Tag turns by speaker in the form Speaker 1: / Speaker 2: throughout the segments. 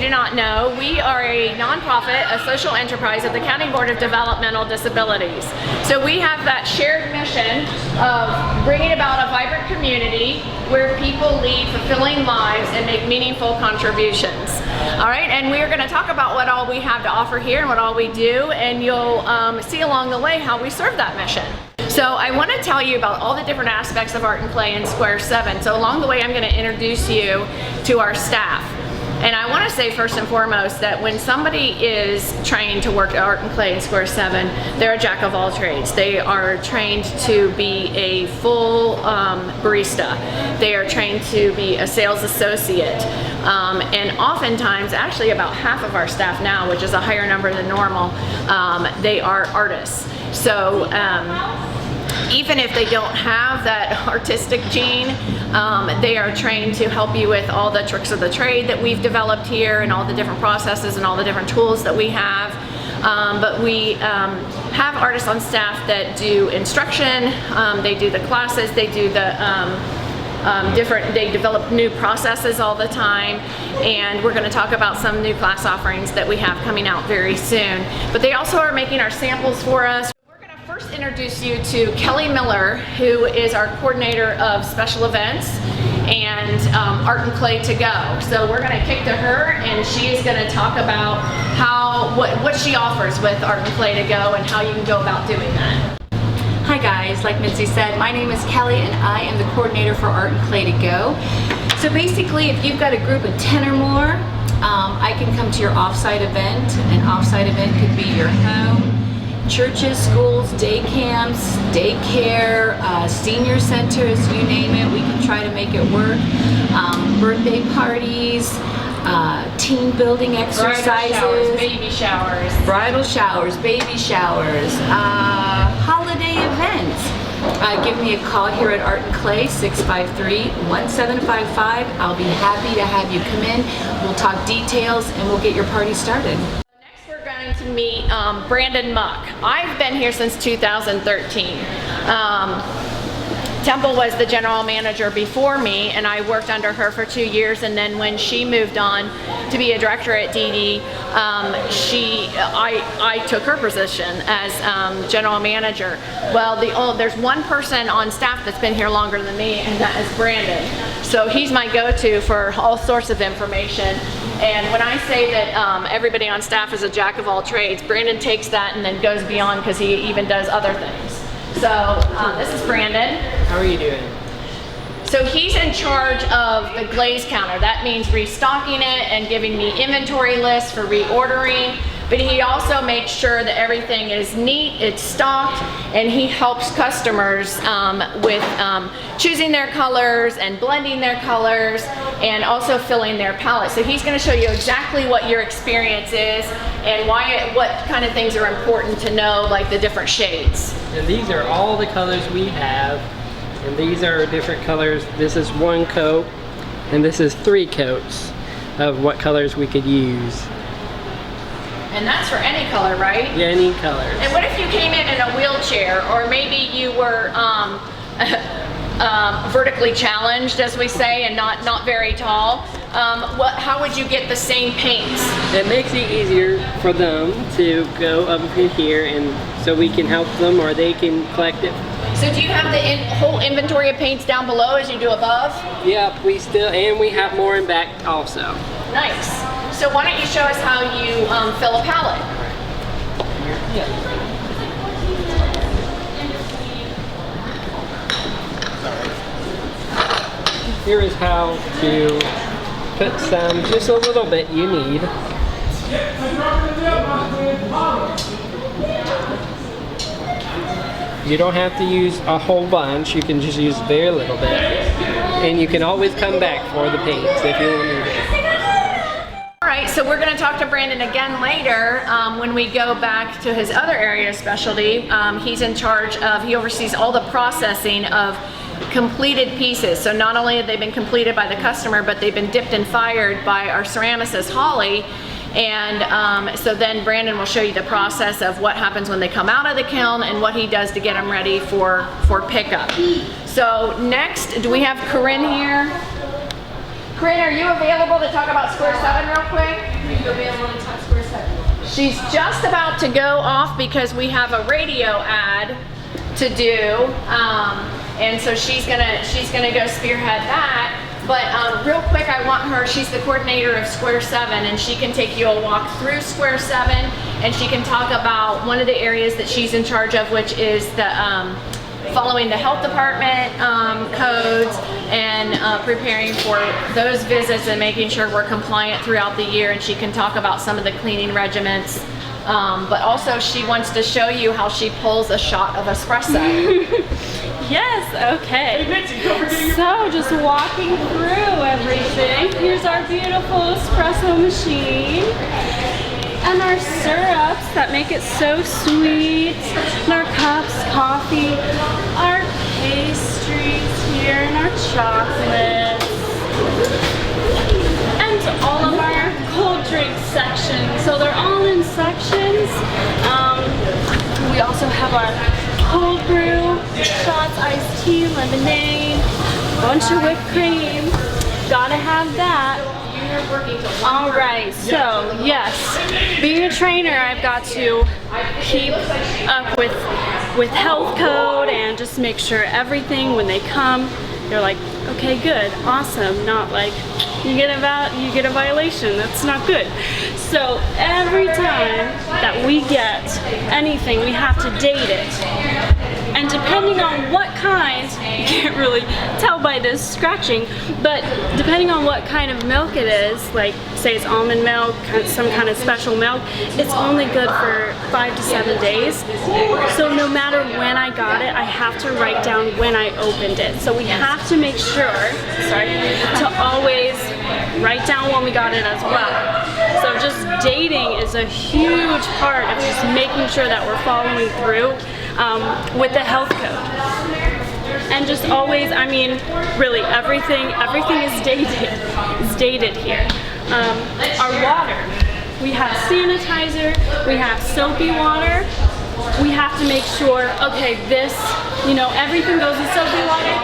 Speaker 1: do not know, we are a nonprofit, a social enterprise of the County Board of Developmental Disabilities. So we have that shared mission of bringing about a vibrant community where people lead fulfilling lives and make meaningful contributions. All right, and we are going to talk about what all we have to offer here and what all we do, and you'll see along the way how we serve that mission. So I want to tell you about all the different aspects of Art and Clay in Square 7. So along the way, I'm going to introduce you to our staff. And I want to say first and foremost that when somebody is trained to work at Art and Clay in Square 7, they're a jack of all trades. They are trained to be a full barista. They are trained to be a sales associate. And oftentimes, actually about half of our staff now, which is a higher number than normal, they are artists. So even if they don't have that artistic gene, they are trained to help you with all the tricks of the trade that we've developed here and all the different processes and all the different tools that we have. But we have artists on staff that do instruction, they do the classes, they do the they develop new processes all the time, and we're going to talk about some new class offerings that we have coming out very soon. But they also are making our samples for us. First introduce you to Kelly Miller, who is our coordinator of special events and Art and Clay to Go. So we're going to kick to her, and she's going to talk about what she offers with Art and Clay to Go and how you can go about doing that.
Speaker 2: Hi guys, like Mitzi said, my name is Kelly and I am the coordinator for Art and Clay to Go. So basically, if you've got a group of 10 or more, I can come to your offsite event. An offsite event could be your home, churches, schools, day camps, daycare, senior centers, you name it, we can try to make it work. Birthday parties, team building exercises, bridal showers, baby showers, holiday events. Give me a call here at Art and Clay, 653-1755. I'll be happy to have you come in. We'll talk details and we'll get your party started.
Speaker 1: To meet Brandon Muck. I've been here since 2013. Temple was the general manager before me, and I worked under her for 2 years, and then when she moved on to be a director at DD, I took her position as general manager. Well, there's one person on staff that's been here longer than me, and that is Brandon. So he's my go-to for all sorts of information. And when I say that everybody on staff is a jack of all trades, Brandon takes that and then goes beyond because he even does other things. So this is Brandon.
Speaker 3: How are you doing?
Speaker 1: So he's in charge of the glaze counter. That means restocking it and giving me inventory lists for reordering. But he also makes sure that everything is neat, it's stocked, and he helps customers with choosing their colors and blending their colors and also filling their palette. So he's going to show you exactly what your experience is and what kind of things are important to know, like the different shades.
Speaker 3: And these are all the colors we have, and these are different colors. This is one coat, and this is 3 coats of what colors we could use.
Speaker 1: And that's for any color, right?
Speaker 3: Yeah, any colors.
Speaker 1: And what if you came in a wheelchair, or maybe you were vertically challenged, as we say, and not very tall? How would you get the same paints?
Speaker 3: It makes it easier for them to go up in here, and so we can help them, or they can collect it.
Speaker 1: So do you have the whole inventory of paints down below as you do above?
Speaker 3: Yeah, we have more in back also.
Speaker 1: Nice. So why don't you show us how you fill a palette?
Speaker 3: Yeah. Here is how to put just a little bit you need. You don't have to use a whole bunch, you can just use very little bit. And you can always come back for the paints if you want to.
Speaker 1: Alright, so we're going to talk to Brandon again later when we go back to his other area of specialty. He's in charge of, he oversees all the processing of completed pieces. So not only have they been completed by the customer, but they've been dipped and fired by our ceramicist, Holly. And so then Brandon will show you the process of what happens when they come out of the kiln and what he does to get them ready for pickup. So next, do we have Corinne here? Corinne, are you available to talk about Square 7 real quick?
Speaker 2: Are you available to talk Square 7?
Speaker 1: She's just about to go off because we have a radio ad to do, and so she's gonna go spearhead that. But real quick, I want her, she's the coordinator of Square 7, and she can take you a walk through Square 7, and she can talk about one of the areas that she's in charge of, which is the following the health department codes and preparing for those visits and making sure we're compliant throughout the year. And she can talk about some of the cleaning regiments. But also she wants to show you how she pulls a shot of espresso.
Speaker 4: Yes, okay. So just walking through everything. Here's our beautiful espresso machine. And our syrups that make it so sweet. And our cups, coffee, our pastries here, and our chocolates. And all of our cold drink sections. So they're all in sections. We also have our cold brew, shots, iced tea, lemonade, bunch of whipped cream. Gotta have that. All right, so yes, being a trainer, I've got to keep up with health code and just make sure everything when they come, they're like, okay, good, awesome. Not like you get a violation. That's not good. So every time that we get anything, we have to date it. And depending on what kind, you can't really tell by this scratching, but depending on what kind of milk it is, like say it's almond milk, some kind of special milk, it's only good for 5 to 7 days. So no matter when I got it, I have to write down when I opened it. So we have to make sure, to always write down when we got it as well. So just dating is a huge part of just making sure that we're following through with the health code. And just always, I mean, really everything is dated here. Our water, we have sanitizer, we have soapy water. We have to make sure, okay, this, everything goes in soapy water,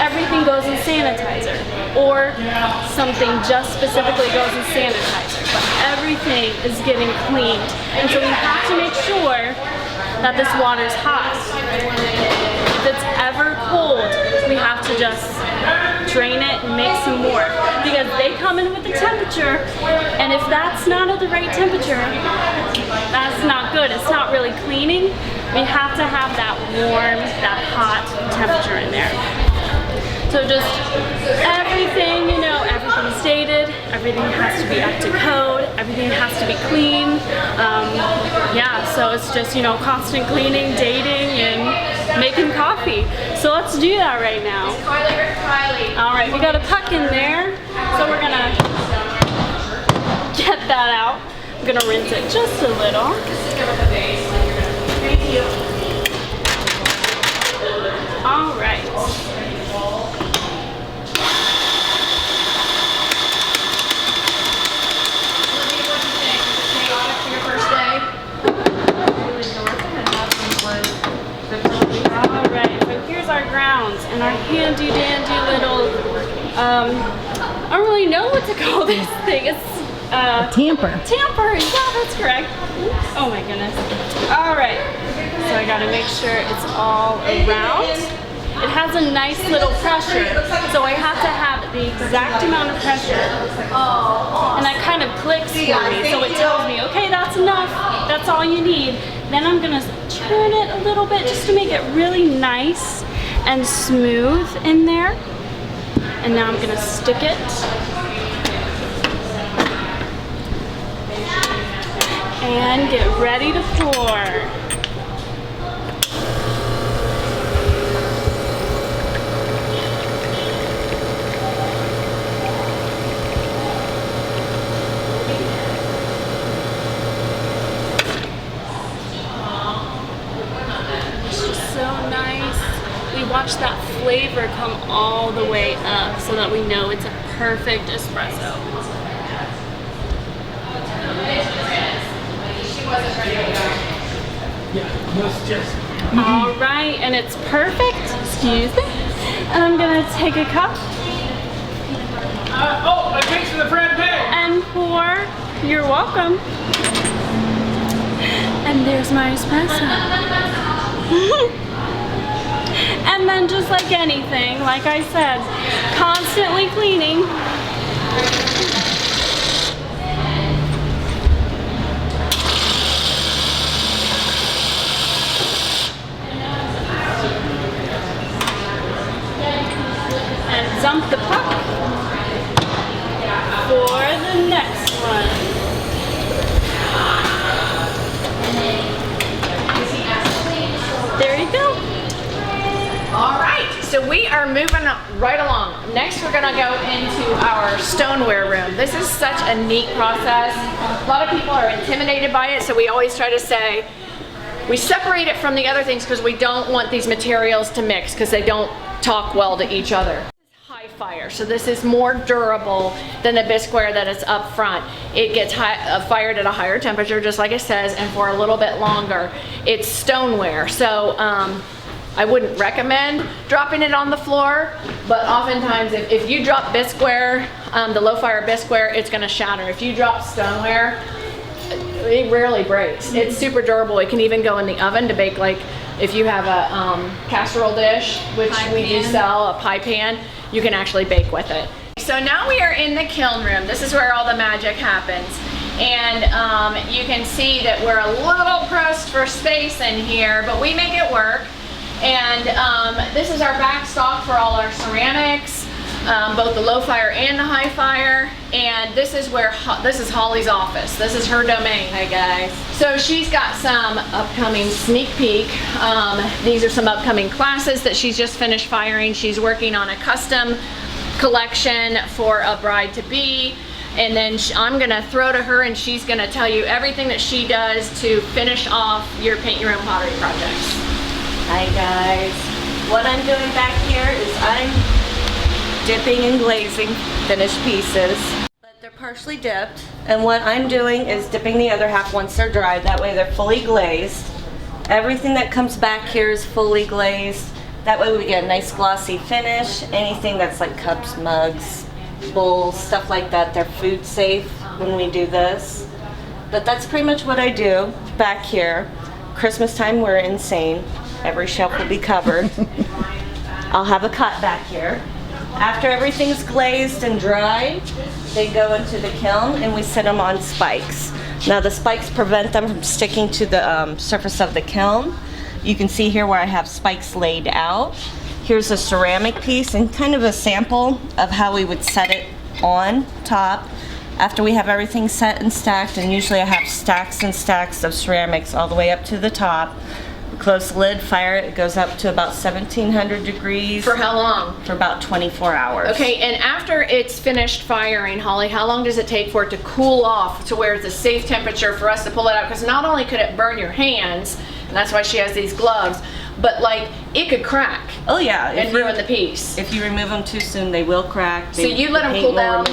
Speaker 4: everything goes in sanitizer, or something just specifically goes in sanitizer, but everything is getting cleaned. And so we have to make sure that this water's hot. If it's ever cold, we have to just drain it and make some more, because they come in with the temperature, and if that's not at the right temperature, that's not good. It's not really cleaning. We have to have that warm, that hot temperature in there. So just everything, everything's dated, everything has to be up to code, everything has to be clean. So it's just, constant cleaning, dating, and making coffee. So let's do that right now. All right, we got a puck in there, so we're gonna get that out. I'm gonna rinse it just a little.
Speaker 1: Thank you.
Speaker 4: All right. Our grounds and our handy dandy little I don't really know what to call this thing. It's
Speaker 5: tamper.
Speaker 4: Tamper, yeah, that's correct. Oh my goodness. All right, so I gotta make sure it's all around. It has a nice little pressure, so I have to have the exact amount of pressure, and that kind of clicks for me, so it tells me, okay, that's enough, that's all you need. Then I'm gonna turn it a little bit just to make it really nice and smooth in there. And now I'm gonna stick it. And get ready to pour. Watch that flavor come all the way up so that we know it's a perfect espresso. All right, and it's perfect. Excuse me. And I'm gonna take a cup.
Speaker 3: Oh, a case for the frappe.
Speaker 4: And pour. You're welcome. And there's my espresso. And then just like anything, like I said, constantly cleaning. And dump the puck for the next one. There you go.
Speaker 1: All right, so we are moving right along. Next, we're gonna go into our stoneware room. This is such a neat process. A lot of people are intimidated by it, so we always try to say, we separate it from the other things because we don't want these materials to mix because they don't talk well to each other. High fire, so this is more durable than the bisqueware that is up front. It gets fired at a higher temperature, just like it says, and for a little bit longer. It's stoneware, so I wouldn't recommend dropping it on the floor, but oftentimes if you drop bisqueware, the low fire bisqueware, it's gonna shatter. If you drop stoneware, it rarely breaks. It's super durable. It can even go in the oven to bake, like if you have a casserole dish, which we do sell, a pie pan, you can actually bake with it. So now we are in the kiln room. This is where all the magic happens. And you can see that we're a little pressed for space in here, but we make it work. And this is our back stock for all our ceramics, both the low fire and the high fire. And this is where, this is Holly's office. This is her domain, hey guys. So she's got some upcoming sneak peek. These are some upcoming classes that she's just finished firing. She's working on a custom collection for a bride-to-be. And then I'm gonna throw to her and she's gonna tell you everything that she does to finish off your paint your own pottery projects.
Speaker 5: Hi guys, what I'm doing back here is I'm dipping and glazing finished pieces, but they're partially dipped, and what I'm doing is dipping the other half once they're dry, that way they're fully glazed. Everything that comes back here is fully glazed, that way we get a nice glossy finish. Anything that's like cups, mugs, bowls, stuff like that, they're food safe when we do this. But that's pretty much what I do back here. Christmas time we're insane. Every shelf will be covered. I'll have a cot back here. After everything's glazed and dried, they go into the kiln and we set them on spikes. Now the spikes prevent them from sticking to the surface of the kiln. You can see here where I have spikes laid out. Here's a ceramic piece and kind of a sample of how we would set it on top. After we have everything set and stacked, and usually I have stacks and stacks of ceramics all the way up to the top. Close the lid, fire it, it goes up to about 1700 degrees.
Speaker 1: For how long?
Speaker 5: For about 24 hours.
Speaker 1: Okay, and after it's finished firing, Holly, how long does it take for it to cool off to where it's a safe temperature for us to pull it out? Because not only could it burn your hands, and that's why she has these gloves, but like it could crack.
Speaker 5: Oh yeah.
Speaker 1: And ruin the piece.
Speaker 5: If you remove them too soon, they will crack.
Speaker 1: So you let them cool down?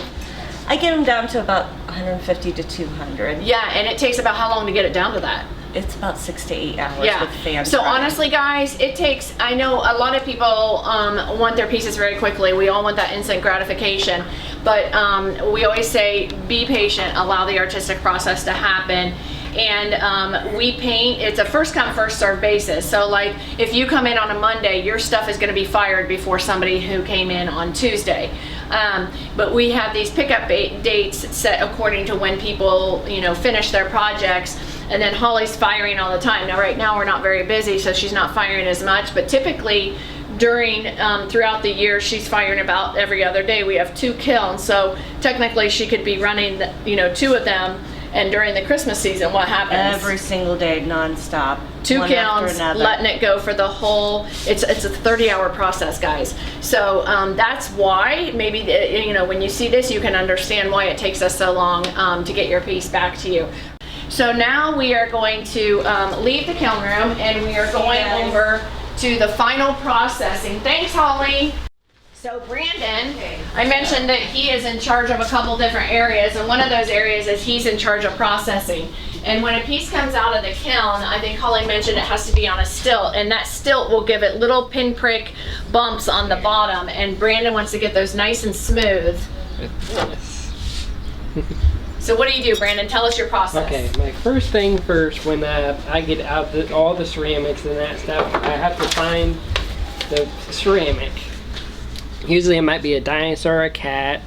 Speaker 5: I get them down to about 150 to 200.
Speaker 1: Yeah, and it takes about how long to get it down to that?
Speaker 5: It's about 6 to 8 hours
Speaker 1: Yeah.
Speaker 5: with fan
Speaker 1: So
Speaker 5: drying.
Speaker 1: honestly, guys, it takes, I know a lot of people want their pieces very quickly. We all want that instant gratification. But we always say, be patient, allow the artistic process to happen. And we paint, it's a first come, first served basis. So like, if you come in on a Monday, your stuff is gonna be fired before somebody who came in on Tuesday. But we have these pickup dates set according to when people, you know, finish their projects. And then Holly's firing all the time. Now, right now we're not very busy, so she's not firing as much, but typically during, throughout the year, she's firing about every other day. We have 2 kilns, so technically she could be running, you know, 2 of them. And during the Christmas season, what happens?
Speaker 5: Every single day, non-stop.
Speaker 1: 2
Speaker 5: one
Speaker 1: kilns,
Speaker 5: after another.
Speaker 1: letting it go for the whole, it's a 30-hour process, guys. So that's why, maybe, you know, when you see this, you can understand why it takes us so long to get your piece back to you. So now we are going to leave the kiln room and we are going over to the final processing. Thanks, Holly. So Brandon, I mentioned that he is in charge of a couple different areas, and one of those areas is he's in charge of processing. And when a piece comes out of the kiln, I think Holly mentioned it has to be on a stilt, and that stilt will give it little pinprick bumps on the bottom, and Brandon wants to get those nice and smooth.
Speaker 3: with this.
Speaker 1: So what do you do, Brandon? Tell us your process.
Speaker 3: Okay, my first thing first, when I get out all the ceramics and that stuff, I have to find the ceramic. Usually it might be a dinosaur or a cat.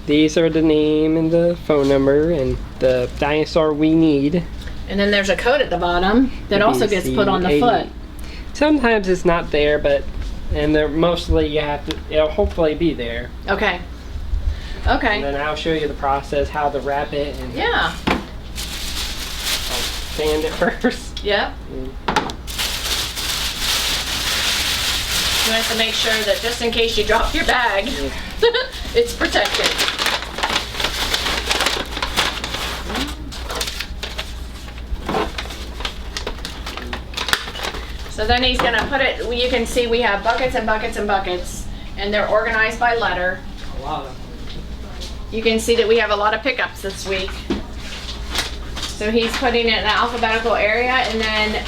Speaker 3: These are the name and the phone number and the dinosaur we need.
Speaker 1: And then there's a code at the bottom that also gets put on the foot.
Speaker 3: Sometimes it's not there, and they're mostly it'll hopefully be there.
Speaker 1: Okay. Okay.
Speaker 3: And then I'll show you the process, how to wrap it, and
Speaker 1: Yeah.
Speaker 3: I'll sand it first.
Speaker 1: Yep. You have to make sure that just in case you drop your bag, it's protected. So then he's gonna put it, you can see we have buckets and buckets and buckets, and they're organized by letter.
Speaker 3: A lot of them.
Speaker 1: You can see that we have a lot of pickups this week. So he's putting it in an alphabetical area, and then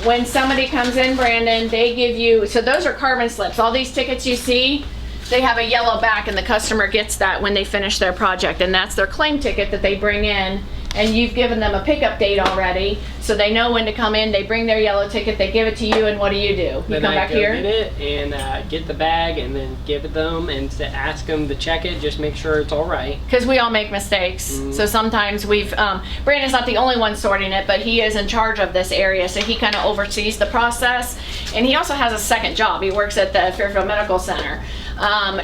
Speaker 1: when somebody comes in, Brandon, they give you, so those are carbon slips. All these tickets you see, they have a yellow back, and the customer gets that when they finish their project, and that's their claim ticket that they bring in, and you've given them a pickup date already, so they know when to come in. They bring their yellow ticket, they give it to you, and what do? You
Speaker 3: Then
Speaker 1: come back
Speaker 3: I go
Speaker 1: here?
Speaker 3: get it and get the bag and then give it them and to ask them to check it, just make sure it's all right.
Speaker 1: Because we all make mistakes. So sometimes Brandon's not the only one sorting it, but he is in charge of this area, so he kind of oversees the process. And he also has a second job. He works at the Fairfield Medical Center.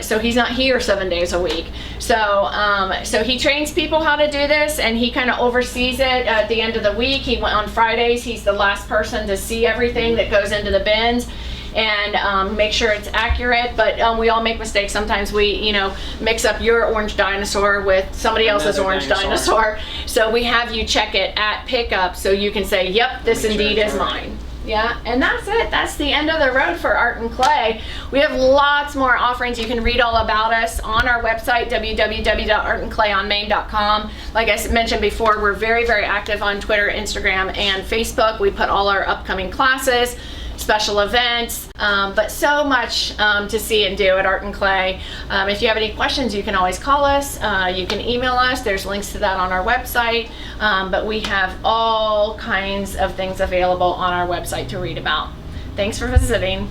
Speaker 1: So he's not here 7 days a week. So he trains people how to do this, and he kind of oversees it at the end of the week. He went on Fridays. He's the last person to see everything that goes into the bins and make sure it's accurate. But we all make mistakes. Sometimes we, mix up your orange dinosaur with somebody else's
Speaker 3: Another
Speaker 1: orange dinosaur. So we have you check it at pickup so you can say, yep, this
Speaker 3: Make sure
Speaker 1: indeed
Speaker 3: it's
Speaker 1: is
Speaker 3: all right.
Speaker 1: mine. Yeah, and that's it. That's the end of the road for Art and Clay. We have lots more offerings. You can read all about us on our website, www.artandclayonmain.com. Like I mentioned before, we're very, very active on Twitter, Instagram, and Facebook. We put all our upcoming classes, special events, but so much to see and do at Art and Clay. If you have any questions, you can always call us. You can email us. There's links to that on our website. But we have all kinds of things available on our website to read about. Thanks for visiting.